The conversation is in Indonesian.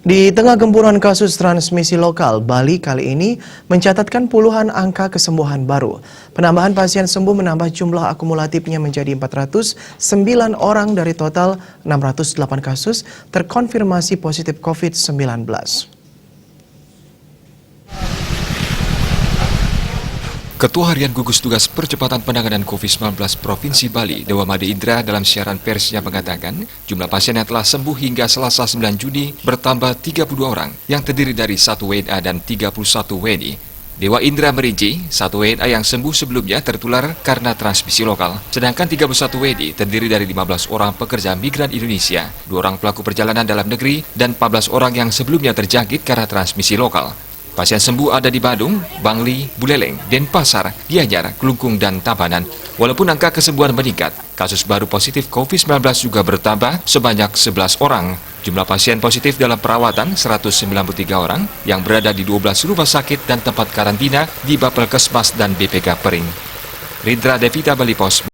Di tengah gempuran kasus transmisi lokal, Bali kali ini mencatatkan puluhan angka kesembuhan baru. Penambahan pasien sembuh menambah jumlah akumulatifnya menjadi 409 orang dari total 608 kasus terkonfirmasi positif COVID-19. Ketua Harian Gugus Tugas Percepatan Penanganan COVID-19 Provinsi Bali, Dewa Made Indra dalam siaran persnya mengatakan, jumlah pasien yang telah sembuh hingga Selasa 9 Juni bertambah 32 orang, yang terdiri dari 1 WNA dan 31 WNI. Dewa Indra merinci, 1 WNA yang sembuh sebelumnya tertular karena transmisi lokal, sedangkan 31 WNI terdiri dari 15 orang pekerja migran Indonesia, 2 orang pelaku perjalanan dalam negeri, dan 14 orang yang sebelumnya terjangkit karena transmisi lokal. Pasien sembuh ada di Badung, Bangli, Buleleng, Denpasar, Gianyar, Kelungkung, dan Tabanan. Walaupun angka kesembuhan meningkat, kasus baru positif COVID-19 juga bertambah sebanyak 11 orang. Jumlah pasien positif dalam perawatan 193 orang yang berada di 12 rumah sakit dan tempat karantina di Bapelkesmas dan BPK Pering. Rindra Devita, Bali Pos.